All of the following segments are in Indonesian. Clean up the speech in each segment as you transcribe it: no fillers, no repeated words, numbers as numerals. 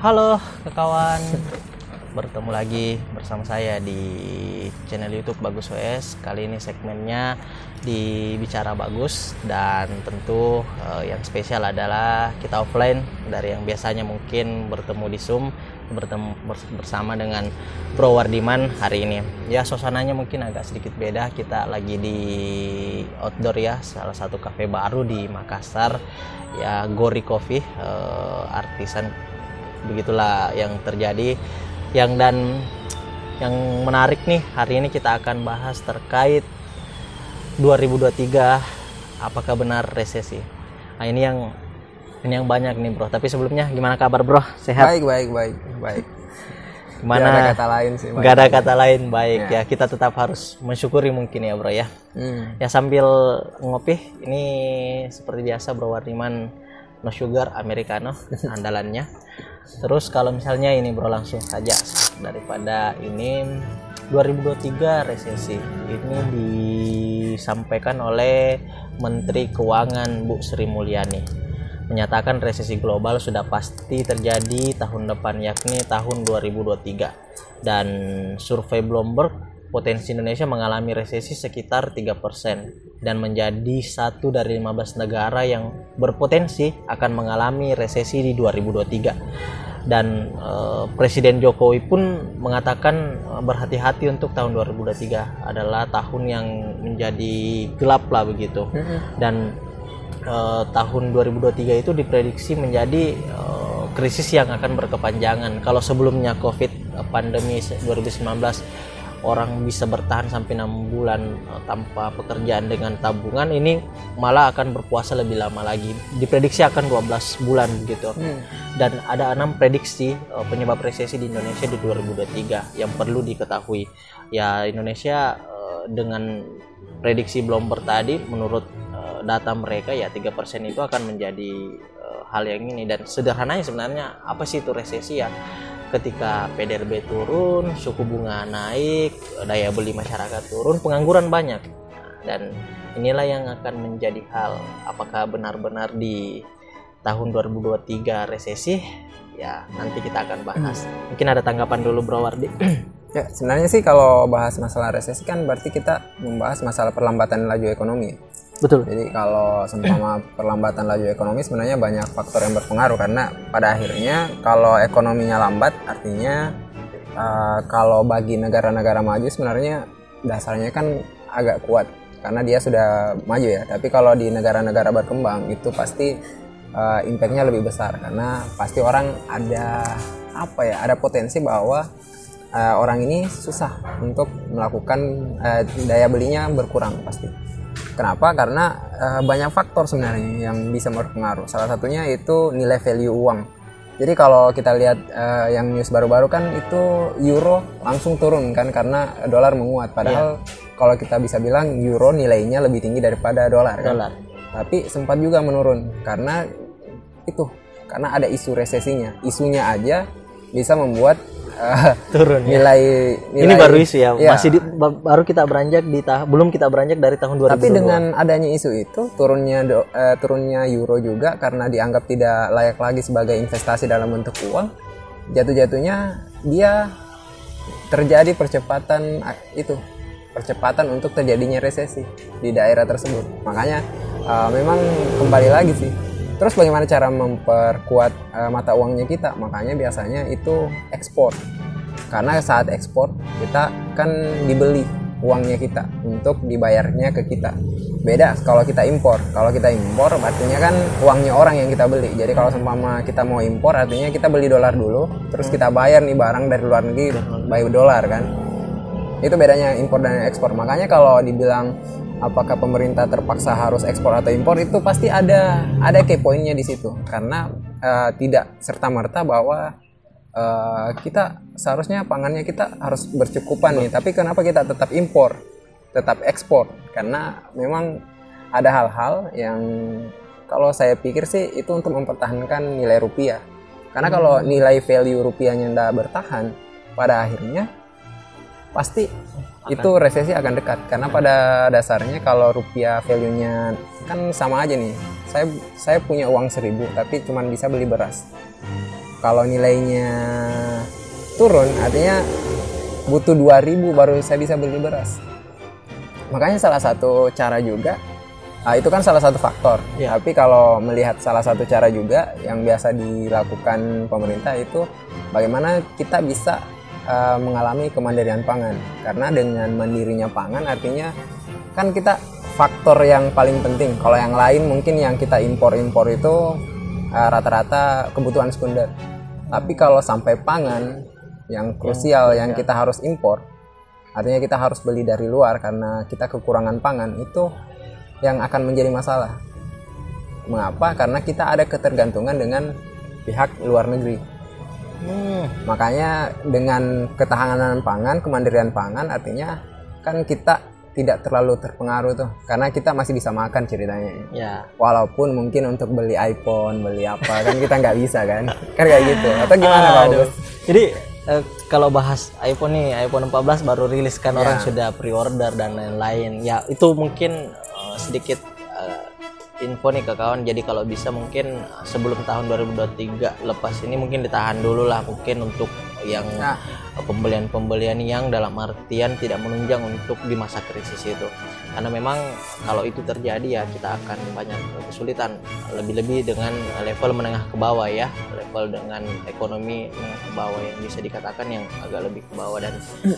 Halo kawan, bertemu lagi bersama saya di channel YouTube Bagus WS. Kali ini segmennya di Bicara Bagus, dan tentu yang spesial adalah kita offline dari yang biasanya mungkin bertemu di Zoom, bertemu bersama dengan Bro Wardiman hari ini. Ya, suasananya mungkin agak sedikit beda. Kita lagi di outdoor ya, salah satu cafe baru di Makassar ya, Gori Coffee, artisan. Begitulah yang terjadi. Yang menarik nih, hari ini kita akan bahas terkait 2023, apakah benar resesi. Nah, ini yang banyak nih bro. Tapi sebelumnya gimana kabar bro? Sehat? Baik. Gimana? Gak ada kata lain sih. Gak ada kata lain, baik ya. Kita tetap harus mensyukuri mungkin ya bro ya. Ya, sambil ngopi ini seperti biasa Bro Wardiman no sugar americano andalannya. Terus kalau misalnya ini bro, langsung saja daripada ini 2023 resesi ini disampaikan oleh Menteri Keuangan Bu Sri Mulyani, menyatakan resesi global sudah pasti terjadi tahun depan, yakni tahun 2023. Dan survei Bloomberg, potensi Indonesia mengalami resesi sekitar 3% dan menjadi satu dari 15 negara yang berpotensi akan mengalami resesi di 2023. Dan Presiden Jokowi pun mengatakan berhati-hati untuk tahun 2023 adalah tahun yang menjadi gelap lah begitu. Dan tahun 2023 itu diprediksi menjadi krisis yang akan berkepanjangan. Kalau sebelumnya COVID pandemi 2019 orang bisa bertahan sampai 6 bulan tanpa pekerjaan dengan tabungan, ini malah akan berpuasa lebih lama lagi. Diprediksi akan 12 bulan gitu. Dan ada 6 prediksi penyebab resesi di Indonesia di 2023 yang perlu diketahui. Ya, Indonesia dengan prediksi Bloomberg tadi, menurut data mereka ya 3% itu akan menjadi hal yang ini. Dan sederhananya sebenarnya apa sih itu resesi ya? Ketika PDRB turun, suku bunga naik, daya beli masyarakat turun, pengangguran banyak. Dan inilah yang akan menjadi hal, apakah benar-benar di tahun 2023 resesi? Ya, nanti kita akan bahas. Mungkin ada tanggapan dulu Bro Wardi. Ya, sebenarnya sih kalau bahas masalah resesi kan berarti kita membahas masalah perlambatan laju ekonomi. Betul. Jadi kalau seumpama perlambatan laju ekonomi, sebenarnya banyak faktor yang berpengaruh, karena pada akhirnya kalau ekonominya lambat artinya kalau bagi negara-negara maju sebenarnya dasarnya kan agak kuat karena dia sudah maju ya. Tapi kalau di negara-negara berkembang itu pasti impactnya lebih besar, karena pasti orang ada potensi bahwa orang ini susah untuk melakukan daya belinya berkurang pasti. Kenapa? Karena banyak faktor sebenarnya yang bisa berpengaruh. Salah satunya itu nilai value uang. Jadi kalau kita lihat yang news baru-baru kan itu euro langsung turun kan karena dolar menguat. Padahal kalau kita bisa bilang euro nilainya lebih tinggi daripada dolar kan. Tapi sempat juga menurun karena ada isu resesinya. Isunya aja bisa membuat turun nilai. Ini baru isu ya, baru kita beranjak belum kita beranjak dari tahun 2022. Tapi dengan adanya isu itu turunnya euro juga karena dianggap tidak layak lagi sebagai investasi dalam bentuk uang, jatuh-jatuhnya dia terjadi percepatan untuk terjadinya resesi di daerah tersebut. Makanya memang kembali lagi sih. Terus bagaimana cara memperkuat mata uangnya kita? Makanya biasanya itu ekspor. Karena saat ekspor kita kan dibeli uangnya kita untuk dibayarnya ke kita. Beda kalau kita impor. Kalau kita impor artinya kan uangnya orang yang kita beli. Jadi kalau seumpama kita mau impor artinya kita beli dolar dulu, terus kita bayar nih barang dari luar negeri bayar dolar kan. Itu bedanya impor dan ekspor. Makanya kalau dibilang apakah pemerintah terpaksa harus ekspor atau impor, itu pasti ada key pointnya di situ, karena tidak serta-merta bahwa kita seharusnya pangannya kita harus bercukupan nih, tapi kenapa kita tetap impor, tetap ekspor? Karena memang ada hal-hal yang kalau saya pikir sih itu untuk mempertahankan nilai rupiah, karena kalau nilai value rupiahnya tidak bertahan, pada akhirnya pasti itu resesi akan dekat. Karena pada dasarnya kalau rupiah value-nya kan sama aja nih, saya punya uang 1.000 tapi cuma bisa beli beras. kalau nilainya turun artinya butuh 2.000 baru saya bisa beli beras. Makanya salah satu cara juga, itu kan salah satu faktor. Tapi kalau melihat salah satu cara juga yang biasa dilakukan pemerintah itu bagaimana kita bisa mengalami kemandirian pangan. Karena dengan mandirinya pangan artinya kan kita faktor yang paling penting. Kalau yang lain mungkin yang kita impor-impor itu rata-rata kebutuhan sekunder. Tapi kalau sampai pangan yang krusial yang kita harus impor, artinya kita harus beli dari luar karena kita kekurangan pangan, itu yang akan menjadi masalah. Mengapa? Karena kita ada ketergantungan dengan pihak luar negeri. Makanya dengan ketahanan pangan, kemandirian pangan artinya kan kita tidak terlalu terpengaruh tuh, karena kita masih bisa makan ceritanya. Walaupun mungkin untuk beli iPhone, beli apa kan kita nggak bisa kan kayak gitu. Atau gimana Pak Agus? Jadi kalau bahas iPhone nih, iPhone 14 baru rilis kan, orang sudah pre-order dan lain-lain. Ya itu mungkin sedikit info nih ke kawan. Jadi kalau bisa mungkin sebelum tahun 2023 lepas ini mungkin ditahan dulu lah mungkin untuk yang pembelian-pembelian yang dalam artian tidak menunjang untuk di masa krisis itu. Karena memang kalau itu terjadi ya kita akan banyak kesulitan, lebih-lebih dengan level menengah ke bawah ya, level dengan ekonomi menengah ke bawah yang bisa dikatakan yang agak lebih ke bawah. Dan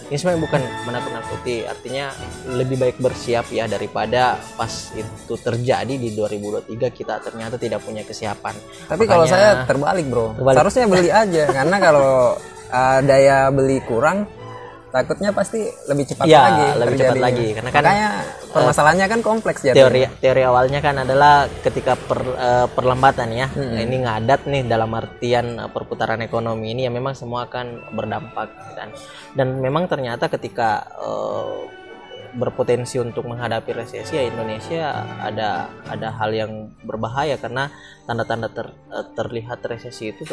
ini sebenarnya bukan menakut-nakuti, artinya lebih baik bersiap ya daripada pas itu terjadi di 2023 kita ternyata tidak punya kesiapan. Tapi kalau saya terbalik bro, seharusnya beli aja karena kalau daya beli kurang takutnya pasti lebih cepat lagi karena kan makanya permasalahannya kan kompleks ya. Teori awalnya kan adalah ketika perlambatan ya, ini ngadat nih dalam artian perputaran ekonomi ini ya memang semua akan berdampak dan memang ternyata ketika berpotensi untuk menghadapi resesi ya Indonesia ada hal yang berbahaya karena tanda-tanda terlihat resesi itu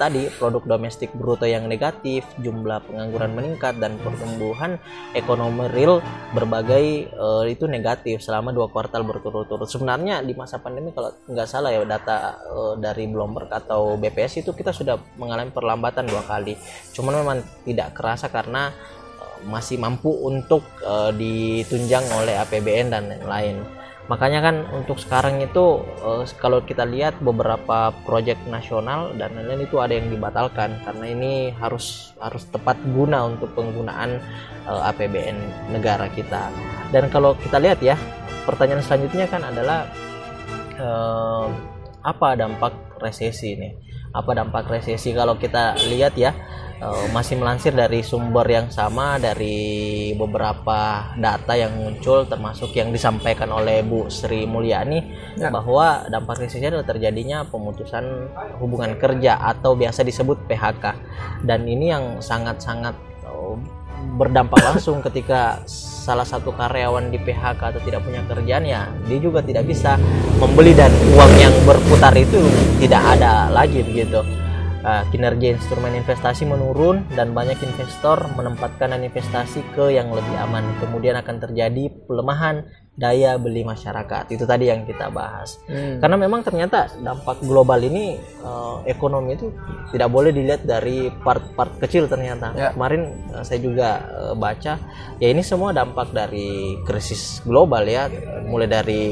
tadi produk domestik bruto yang negatif, jumlah pengangguran meningkat dan pertumbuhan ekonomi real berbagai itu negatif selama 2 kuartal berturut-turut. Sebenarnya di masa pandemi kalau nggak salah ya data dari Bloomberg atau BPS itu kita sudah mengalami perlambatan 2 kali. Cuman memang tidak kerasa karena masih mampu untuk ditunjang oleh APBN dan lain-lain. Makanya kan untuk sekarang itu kalau kita lihat beberapa proyek nasional dan lain-lain itu ada yang dibatalkan karena ini harus tepat guna untuk penggunaan APBN negara kita. Dan kalau kita lihat ya, pertanyaan selanjutnya kan adalah apa dampak resesi ini? Apa dampak resesi? Kalau kita lihat ya, masih melansir dari sumber yang sama dari beberapa data yang muncul termasuk yang disampaikan oleh Bu Sri Mulyani bahwa dampak resesi adalah terjadinya pemutusan hubungan kerja atau biasa disebut PHK, dan ini yang sangat-sangat berdampak langsung ketika salah satu karyawan di PHK atau tidak punya kerjaan ya dia juga tidak bisa membeli dan uang yang berputar itu tidak ada lagi begitu. Kinerja instrumen investasi menurun dan banyak investor menempatkan investasi ke yang lebih aman. Kemudian akan terjadi pelemahan daya beli masyarakat. Itu tadi yang kita bahas. Karena memang ternyata dampak global ini ekonomi itu tidak boleh dilihat dari part-part kecil ternyata. Kemarin saya juga baca ya ini semua dampak dari krisis global ya, mulai dari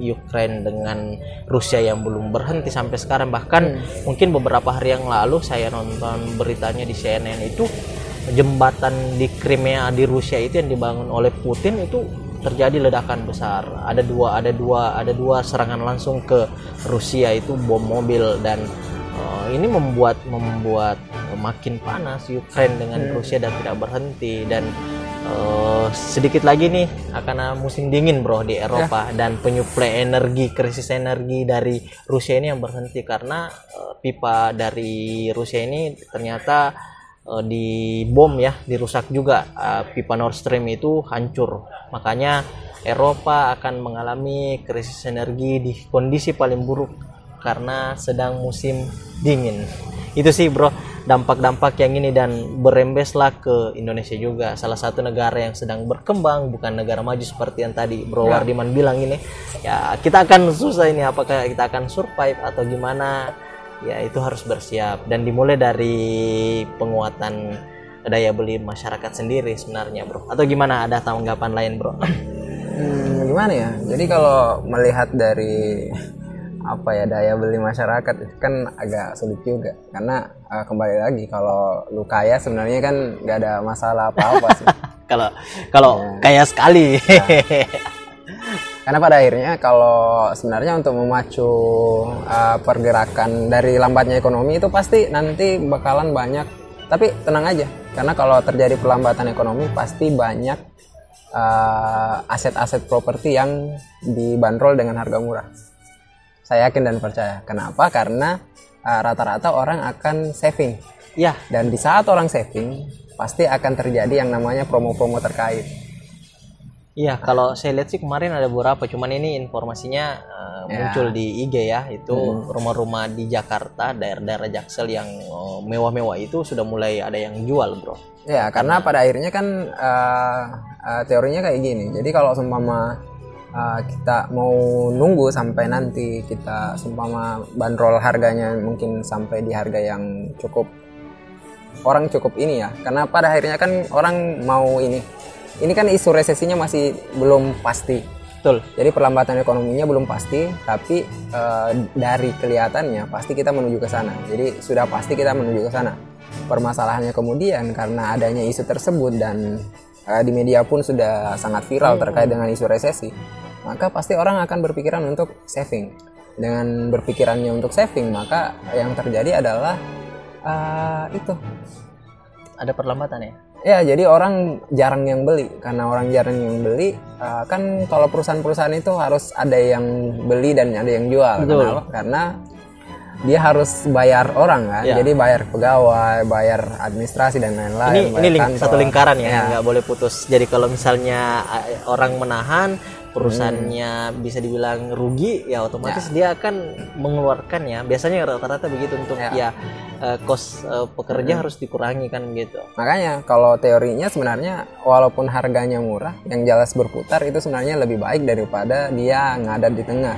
Ukraine dengan Rusia yang belum berhenti sampai sekarang. Bahkan mungkin beberapa hari yang lalu saya nonton beritanya di CNN itu jembatan di Crimea di Rusia itu yang dibangun oleh Putin itu terjadi ledakan besar. Ada dua serangan langsung ke Rusia itu bom mobil dan ini membuat makin panas Ukraine dengan Rusia dan tidak berhenti. Dan sedikit lagi nih akan musim dingin bro di Eropa dan penyuplai energi, krisis energi dari Rusia ini yang berhenti karena pipa dari Rusia ini ternyata di bom ya, dirusak juga, pipa Nord Stream itu hancur. Makanya Eropa akan mengalami krisis energi di kondisi paling buruk karena sedang musim dingin. Itu sih bro dampak-dampak yang ini, dan berembeslah ke Indonesia juga, salah satu negara yang sedang berkembang, bukan negara maju seperti yang tadi Bro Wardiman bilang ini. Ya kita akan susah ini, apakah kita akan survive atau gimana. ya itu harus bersiap dan dimulai dari penguatan daya beli masyarakat sendiri sebenarnya bro, atau gimana, ada tanggapan lain bro? Gimana ya, jadi kalau melihat dari daya beli masyarakat kan agak sulit juga, karena kembali lagi kalau lu kaya sebenarnya kan nggak ada masalah apa-apa sih. kalau kaya sekali. Karena pada akhirnya kalau sebenarnya untuk memacu pergerakan dari lambatnya ekonomi itu pasti nanti bakalan banyak, tapi tenang aja, karena kalau terjadi perlambatan ekonomi pasti banyak aset-aset properti yang dibanderol dengan harga murah. Saya yakin dan percaya. Kenapa? Karena rata-rata orang akan saving. Ya. Dan di saat orang saving pasti akan terjadi yang namanya promo-promo terkait. Iya, kalau saya lihat sih kemarin ada beberapa, cuman ini informasinya muncul di IG ya, itu rumah-rumah di Jakarta, daerah-daerah Jaksel yang mewah-mewah itu sudah mulai ada yang jual, bro. Ya, karena pada akhirnya kan teorinya kayak gini. Jadi kalau seumpama kita mau nunggu sampai nanti kita seumpama bandrol harganya mungkin sampai di harga yang cukup ini ya, karena pada akhirnya kan orang mau ini kan isu resesinya masih belum pasti. Betul. Jadi perlambatan ekonominya belum pasti, tapi dari kelihatannya pasti kita menuju ke sana. Jadi sudah pasti kita menuju ke sana. Permasalahannya kemudian karena adanya isu tersebut dan di media pun sudah sangat viral terkait dengan isu resesi, maka pasti orang akan berpikiran untuk saving. Dengan berpikirannya untuk saving, maka yang terjadi adalah itu ada perlambatan ya. Ya, jadi orang jarang yang beli. Karena orang jarang yang beli, kan kalau perusahaan-perusahaan itu harus ada yang beli dan ada yang jual. Kenapa? Karena dia harus bayar orang kan. Ya. Jadi bayar pegawai, bayar administrasi dan lain-lain. Ini satu lingkaran ya, nggak boleh putus. Jadi kalau misalnya orang menahan, perusahaannya bisa dibilang rugi, ya otomatis dia akan mengeluarkan ya. Biasanya rata-rata begitu untuk kos pekerja harus dikurangi kan gitu. Makanya kalau teorinya sebenarnya walaupun harganya murah, yang jelas berputar itu sebenarnya lebih baik daripada dia ngadat di tengah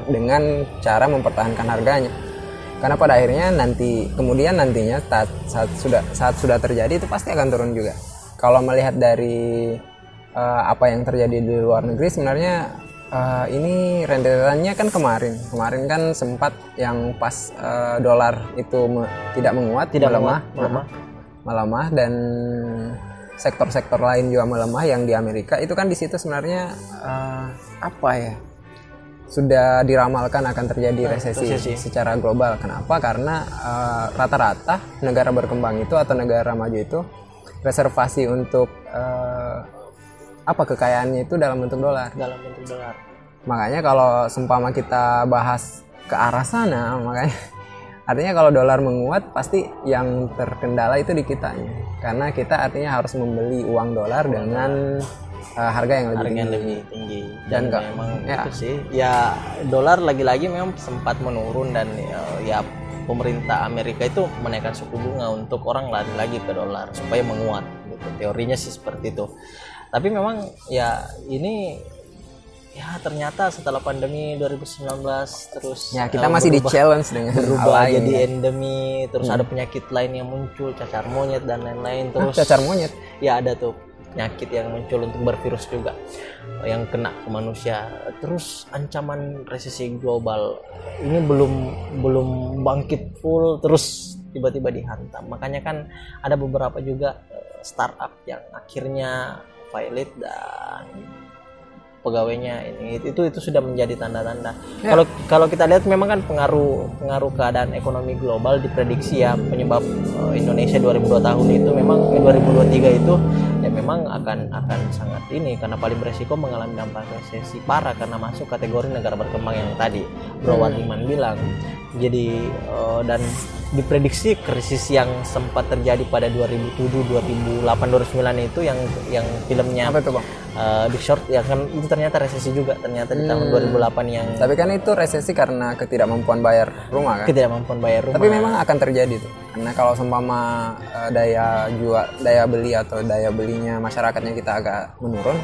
dengan cara mempertahankan harganya. Karena pada akhirnya nantinya saat sudah terjadi itu pasti akan turun juga. Kalau melihat dari apa yang terjadi di luar negeri sebenarnya ini rentetannya kan kemarin kan sempat yang pas dolar itu tidak menguat, melemah dan sektor-sektor lain juga melemah. Yang di Amerika itu kan di situ sebenarnya sudah diramalkan akan terjadi resesi secara global. Kenapa? Karena rata-rata negara berkembang itu atau negara maju itu reservasi untuk kekayaannya itu dalam bentuk dolar. Makanya kalau seumpama kita bahas ke arah sana, makanya artinya kalau dolar menguat pasti yang terkendala itu di kitanya. Karena kita artinya harus membeli uang dolar dengan harga yang lebih tinggi. Dan memang itu sih. Ya dolar lagi-lagi memang sempat menurun dan ya pemerintah Amerika itu menaikkan suku bunga untuk orang lari lagi ke dolar supaya menguat gitu. Teorinya sih seperti itu. Tapi memang ya ini ya ternyata setelah pandemi 2019 terus ya kita masih di challenge dengan berubah jadi endemi, terus ada penyakit lain yang muncul, cacar monyet dan lain-lain. Terus cacar monyet ya ada tuh penyakit yang muncul untuk bervirus juga yang kena ke manusia. Terus ancaman resesi global ini belum bangkit full, terus tiba-tiba dihantam. Makanya kan ada beberapa juga startup yang akhirnya pilot dan pegawainya itu sudah menjadi tanda-tanda. Kalau kita lihat memang kan pengaruh keadaan ekonomi global diprediksi ya, penyebab Indonesia 2002 tahun itu memang 2023 itu ya memang akan sangat karena paling beresiko mengalami dampak resesi parah karena masuk kategori negara berkembang yang tadi Bro Wardiman bilang. Jadi dan diprediksi krisis yang sempat terjadi pada 2007, 2008, 2009 itu yang filmnya apa itu Bang? Big Short ya kan, itu ternyata resesi juga ternyata di tahun 2008 yang. Tapi kan itu resesi karena ketidakmampuan bayar rumah kan? Ketidakmampuan bayar rumah. Tapi memang akan terjadi tuh. Karena kalau seumpama daya beli atau daya belinya masyarakatnya kita agak menurun,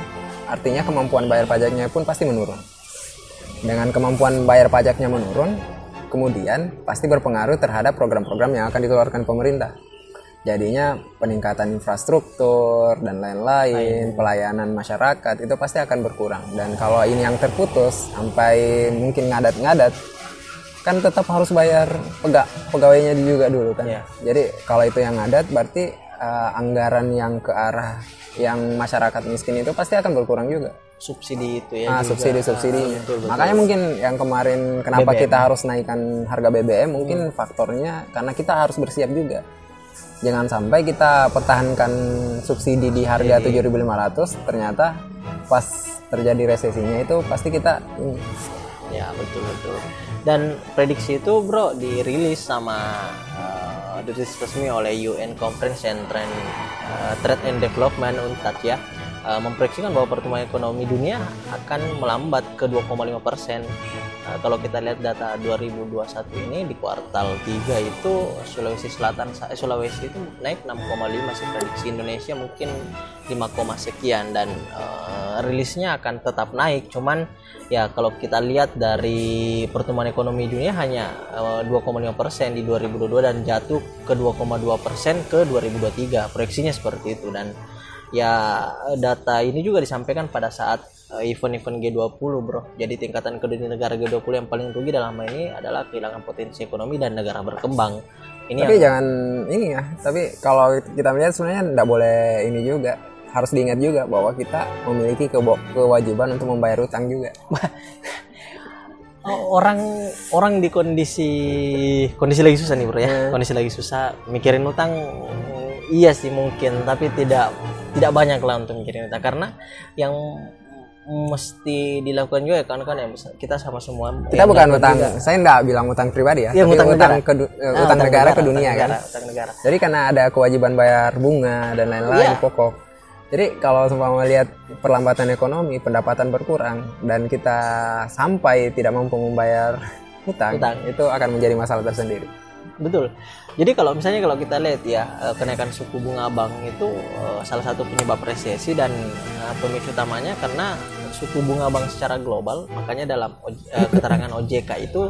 artinya kemampuan bayar pajaknya pun pasti menurun. Dengan kemampuan bayar pajaknya menurun, kemudian pasti berpengaruh terhadap program-program yang akan dikeluarkan pemerintah. Jadinya peningkatan infrastruktur dan lain-lain, pelayanan masyarakat itu pasti akan berkurang. Dan kalau ini yang terputus sampai mungkin ngadat-ngadat, kan tetap harus bayar pegawainya juga dulu kan. Iya. Jadi kalau itu yang ngadat, berarti anggaran yang ke arah yang masyarakat miskin itu pasti akan berkurang juga. Subsidi itu ya. Subsidi-subsidinya. Betul. Makanya mungkin yang kemarin kenapa BBM. kita harus naikkan harga BBM, mungkin faktornya karena kita harus bersiap juga. Jangan sampai kita pertahankan subsidi di harga 7.500, ternyata pas terjadi resesinya itu pasti kita Ya, betul. Dan prediksi itu bro dirilis sama dirilis resmi oleh UN Conference and Trade and Development UNCTAD ya, memproyeksikan bahwa pertumbuhan ekonomi dunia akan melambat ke 2,5%. Kalau kita lihat data 2021 ini di kuartal 3 itu Sulawesi itu naik 6,5 sih, prediksi Indonesia mungkin 5, sekian, dan rilisnya akan tetap naik. Cuman ya kalau kita lihat dari pertumbuhan ekonomi dunia hanya 2,5% di 2022 dan jatuh ke 2,2% ke 2023, proyeksinya seperti itu. Dan ya data ini juga disampaikan pada saat event-event G20 bro. Jadi tingkatan kedua negara G20 yang paling rugi dalam hal ini adalah kehilangan potensi ekonomi dan negara berkembang. Tapi jangan ini ya. Tapi kalau kita melihat sebenarnya tidak boleh ini juga. Harus diingat juga bahwa kita memiliki kewajiban untuk membayar utang juga. Orang di kondisi lagi susah nih bro ya. Kondisi lagi susah, mikirin utang iya sih mungkin, tapi tidak banyak lah untuk mikirin utang, karena yang mesti dilakukan juga kan ya, kita sama semua kita bukan utang juga. Saya enggak bilang utang pribadi ya, tapi utang negara ke dunia kan. Utang negara. Jadi karena ada kewajiban bayar bunga dan lain-lain pokok. Jadi kalau seumpama melihat perlambatan ekonomi, pendapatan berkurang dan kita sampai tidak mampu membayar hutang, itu akan menjadi masalah tersendiri. Betul. Jadi kalau kita lihat ya, kenaikan suku bunga bank itu salah satu penyebab resesi, dan pemicu utamanya karena suku bunga bank secara global. Makanya dalam keterangan OJK itu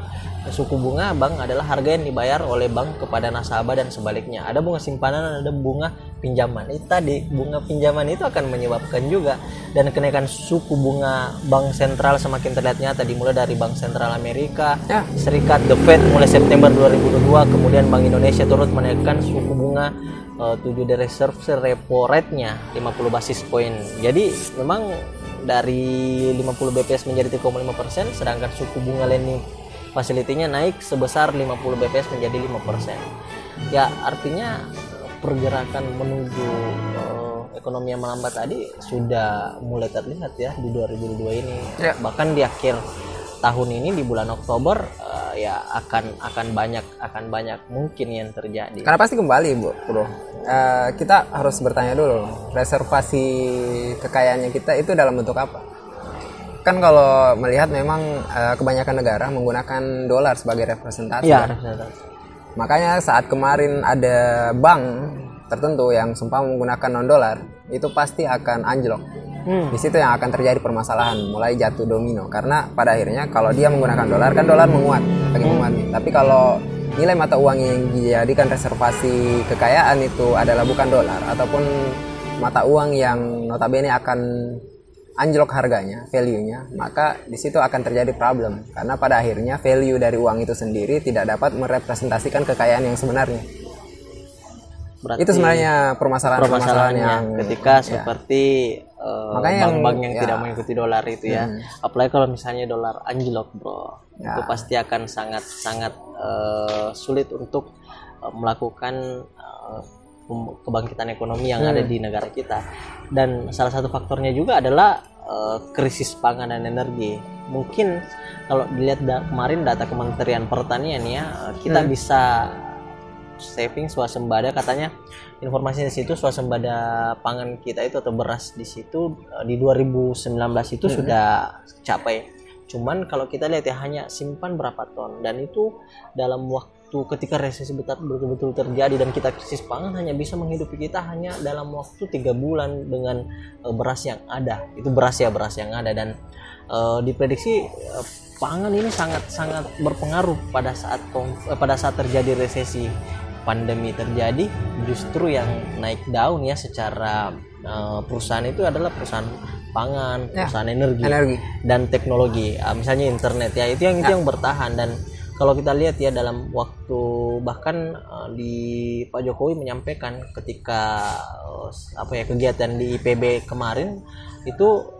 suku bunga bank adalah harga yang dibayar oleh bank kepada nasabah dan sebaliknya. Ada bunga simpanan, ada bunga pinjaman. Itu tadi bunga pinjaman itu akan menyebabkan juga, dan kenaikan suku bunga bank sentral semakin terlihat nyata, dimulai dari Bank Sentral Amerika Serikat, The Fed mulai September 2022, kemudian Bank Indonesia turut menaikkan suku bunga 7 day reserve repo rate-nya 50 basis point. Jadi memang dari 50 BPS menjadi 3,5%, sedangkan suku bunga lending facility-nya naik sebesar 50 BPS menjadi 5%. Ya artinya pergerakan menuju ekonomi yang melambat tadi sudah mulai terlihat ya di 2022 ini. Bahkan di akhir tahun ini di bulan Oktober ya akan banyak mungkin yang terjadi. Karena pasti kembali bro. Kita harus bertanya dulu, reservasi kekayaannya kita itu dalam bentuk apa? Kan kalau melihat memang kebanyakan negara menggunakan dolar sebagai representasi. Iya, makanya saat kemarin ada bank tertentu yang sempat menggunakan non-dolar, itu pasti akan anjlok. Di situ yang akan terjadi permasalahan, mulai jatuh domino. Karena pada akhirnya kalau dia menggunakan dolar, kan dolar menguat, lagi menguat nih. Tapi kalau nilai mata uang yang dijadikan reservasi kekayaan itu adalah bukan dolar, ataupun mata uang yang notabene akan anjlok harganya, value-nya, maka di situ akan terjadi problem. Karena pada akhirnya value dari uang itu sendiri tidak dapat merepresentasikan kekayaan yang sebenarnya. Berarti itu sebenarnya permasalahan yang ketika seperti bank-bank yang tidak mengikuti dolar itu ya. Apalagi kalau misalnya dolar anjlok bro, itu pasti akan sangat sulit untuk melakukan kebangkitan ekonomi yang ada di negara kita. Dan salah satu faktornya juga adalah krisis pangan dan energi. Mungkin kalau dilihat kemarin data Kementerian Pertanian ya, kita bisa saving swasembada, katanya informasinya di situ swasembada pangan kita itu atau beras di situ di 2019 itu sudah capai. Cuman kalau kita lihat ya hanya simpan berapa ton, dan itu dalam waktu ketika resesi betul-betul terjadi dan kita krisis pangan hanya bisa menghidupi kita hanya dalam waktu 3 bulan dengan beras yang ada. Itu beras yang ada, dan diprediksi pangan ini sangat berpengaruh pada saat terjadi resesi pandemi terjadi. Justru yang naik daun ya secara perusahaan itu adalah perusahaan pangan, perusahaan energi dan teknologi, misalnya internet ya, itu yang bertahan. Dan kalau kita lihat ya dalam waktu bahkan di Pak Jokowi menyampaikan ketika kegiatan di IPB kemarin itu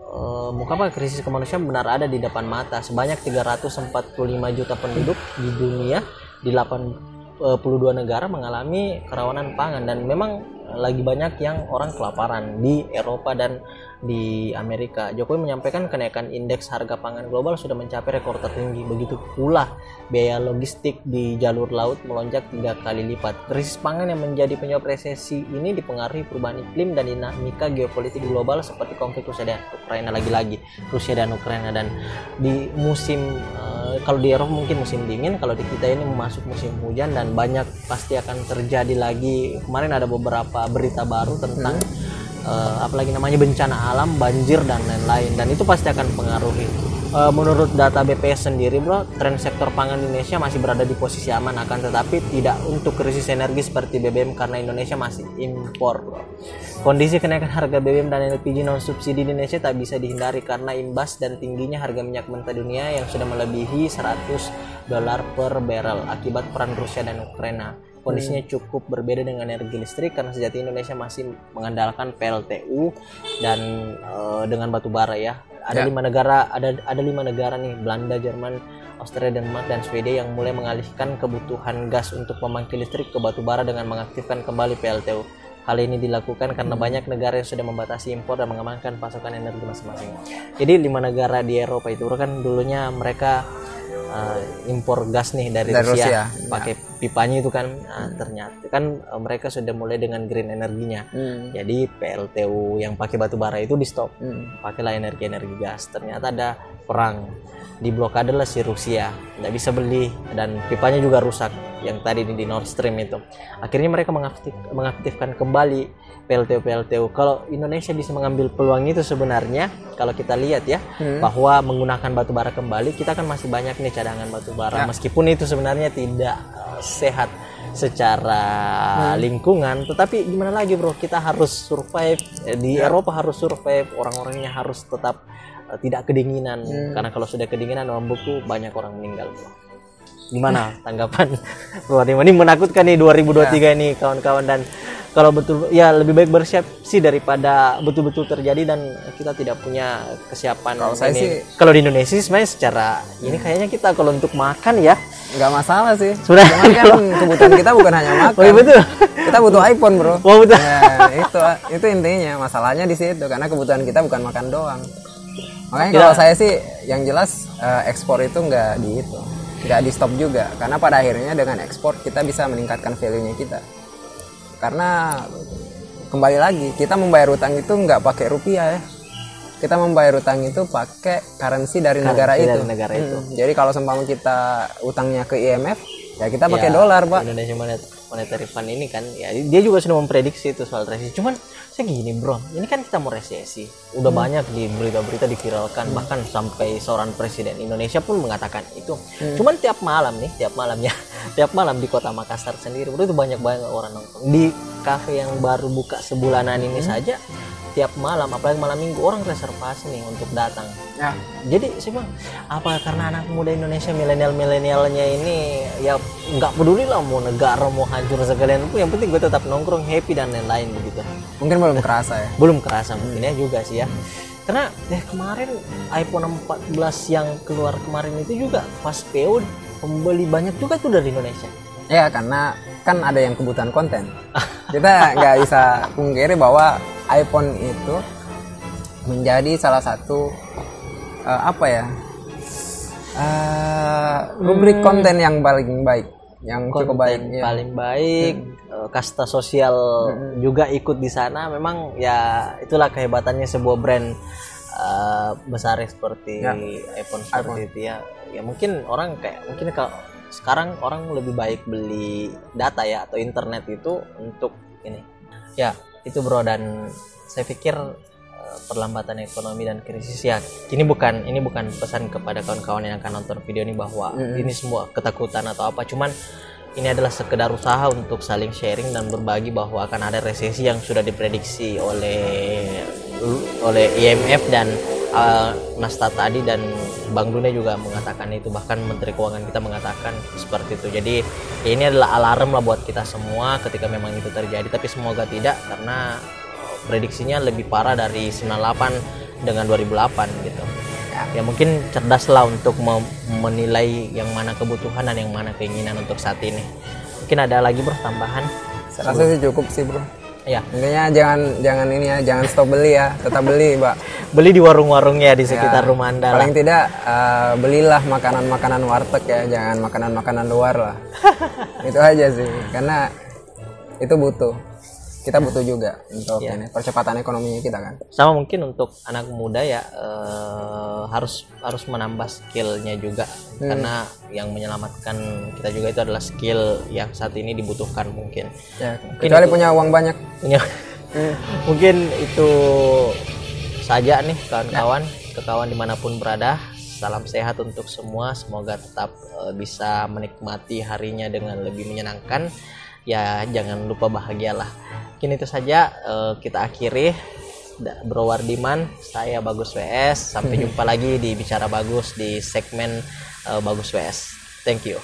krisis kemanusiaan benar ada di depan mata. Sebanyak 345 juta penduduk di dunia di 82 negara mengalami kerawanan pangan, dan memang lagi banyak yang orang kelaparan di Eropa dan di Amerika. Jokowi menyampaikan kenaikan indeks harga pangan global sudah mencapai rekor tertinggi. Begitu pula biaya logistik di jalur laut melonjak 3 kali lipat. Krisis pangan yang menjadi penyebab resesi ini dipengaruhi perubahan iklim dan dinamika geopolitik global seperti konflik Rusia dan Ukraina, lagi-lagi Rusia dan Ukraina. Dan di musim kalau di Eropa mungkin musim dingin, kalau di kita ini memasuki musim hujan, dan banyak pasti akan terjadi lagi. Kemarin ada beberapa berita baru tentang apalagi namanya bencana alam, banjir dan lain-lain, dan itu pasti akan mempengaruhi. Menurut data BPS sendiri bro, tren sektor pangan Indonesia masih berada di posisi aman, akan tetapi tidak untuk krisis energi seperti BBM karena Indonesia masih impor bro. Kondisi kenaikan harga BBM dan LPG non subsidi di Indonesia tak bisa dihindari karena imbas dan tingginya harga minyak mentah dunia yang sudah melebihi $100 per barrel akibat perang Rusia dan Ukraina. Kondisinya cukup berbeda dengan energi listrik karena sejati Indonesia masih mengandalkan PLTU dan dengan batu bara ya. Ada 5 negara, ada 5 negara nih, Belanda, Jerman, Austria, Denmark, dan Swedia yang mulai mengalihkan kebutuhan gas untuk pembangkit listrik ke batu bara dengan mengaktifkan kembali PLTU. Hal ini dilakukan karena banyak negara yang sudah membatasi impor dan mengamankan pasokan energi masing-masing. Jadi 5 negara di Eropa itu kan dulunya mereka impor gas nih dari Rusia pakai pipanya itu kan, ternyata kan mereka sudah mulai dengan green energinya. Jadi PLTU yang pakai batu bara itu di stop, pakailah energi gas. Ternyata ada perang, diblokade lah si Rusia, nggak bisa beli, dan pipanya juga rusak yang tadi di Nord Stream itu. Akhirnya mereka mengaktifkan kembali PLTU. Kalau Indonesia bisa mengambil peluang itu sebenarnya, kalau kita lihat ya, bahwa menggunakan batu bara kembali, kita kan masih banyak nih cadangan batu bara, meskipun itu sebenarnya tidak sehat secara lingkungan, tetapi gimana lagi bro, kita harus survive di Eropa, harus survive, orang-orangnya harus tetap tidak kedinginan, karena kalau sudah kedinginan dalam buku banyak orang meninggal bro. Gimana tanggapan bro? Ini menakutkan nih 2023 ini kawan-kawan, dan kalau betul ya lebih baik bersiap sih daripada betul-betul terjadi dan kita tidak punya kesiapan. Kalau saya sih, kalau di Indonesia sebenarnya secara ini kayaknya kita kalau untuk makan ya nggak masalah sih. Sudah kan kebutuhan kita bukan hanya makan. Oh, betul. Kita butuh iPhone bro. Oh, betul. Ya, itu intinya, masalahnya di situ karena kebutuhan kita bukan makan doang. Makanya kalau saya sih yang jelas ekspor itu nggak di stop juga, karena pada akhirnya dengan ekspor kita bisa meningkatkan value-nya kita. Karena kembali lagi kita membayar utang itu nggak pakai rupiah ya, kita membayar utang itu pakai currency dari negara itu. Jadi kalau seumpama kita utangnya ke IMF ya kita pakai dolar pak. Indonesia Monetary Fund ini kan ya dia juga sudah memprediksi itu soal resesi. Cuman saya gini bro, ini kan kita mau resesi, udah banyak di berita-berita diviralkan, bahkan sampai seorang presiden Indonesia pun mengatakan itu. Cuman tiap malam di kota Makassar sendiri bro, itu banyak orang nongkrong di kafe yang baru buka sebulanan ini saja. Tiap malam, apalagi malam minggu, orang reservasi nih untuk datang. Ya. Jadi saya bilang, apa karena anak muda Indonesia milenialnya ini ya nggak peduli lah mau negara mau hancur sekalian, yang penting gue tetap nongkrong, happy dan lain-lain begitu. Mungkin belum kerasa ya. Belum kerasa mungkin ya juga sih ya. Karena kemarin iPhone 14 yang keluar kemarin itu juga pas PO pembeli banyak juga tuh dari Indonesia. Ya karena kan ada yang kebutuhan konten. Kita nggak bisa pungkiri bahwa iPhone itu menjadi salah satu rubrik konten yang paling baik, yang cukup baik, paling baik. Kasta sosial juga ikut di sana. Memang ya itulah kehebatannya sebuah brand besar seperti iPhone seperti itu ya. Ya mungkin orang kalau sekarang orang lebih baik beli data ya atau internet itu untuk ini ya itu bro. Dan saya pikir perlambatan ekonomi dan krisis ya. Ini bukan pesan kepada kawan-kawan yang akan nonton video ini bahwa ini semua ketakutan atau apa, cuman ini adalah sekedar usaha untuk saling sharing dan berbagi bahwa akan ada resesi yang sudah diprediksi oleh IMF dan Nasdaq tadi, dan Bank Dunia juga mengatakan itu, bahkan Menteri Keuangan kita mengatakan seperti itu. Jadi ini adalah alarm lah buat kita semua ketika memang itu terjadi, tapi semoga tidak, karena prediksinya lebih parah dari 98 dengan 2008 gitu. Ya mungkin cerdas lah untuk menilai yang mana kebutuhan dan yang mana keinginan untuk saat ini. Mungkin ada lagi bro tambahan? Saya rasa sih cukup sih bro. Ya. Intinya jangan ini ya, jangan stop beli ya, tetap beli, Pak. Beli di warung-warungnya di sekitar rumah Anda. Paling tidak belilah makanan-makanan warteg ya, jangan makanan-makanan luar lah. Itu aja sih, karena itu butuh. Kita butuh juga untuk ini, percepatan ekonominya kita kan. Sama mungkin untuk anak muda ya, harus menambah skillnya juga, karena yang menyelamatkan kita juga itu adalah skill yang saat ini dibutuhkan mungkin. Ya, kecuali punya uang banyak. Mungkin itu saja nih kawan-kawan, kawan dimanapun berada. Salam sehat untuk semua, semoga tetap bisa menikmati harinya dengan lebih menyenangkan. Ya jangan lupa bahagialah. Mungkin itu saja, kita akhiri. Bro Wardiman, saya Bagus WS. Sampai jumpa lagi di Bicara Bagus di segmen Bagus WS. Thank you.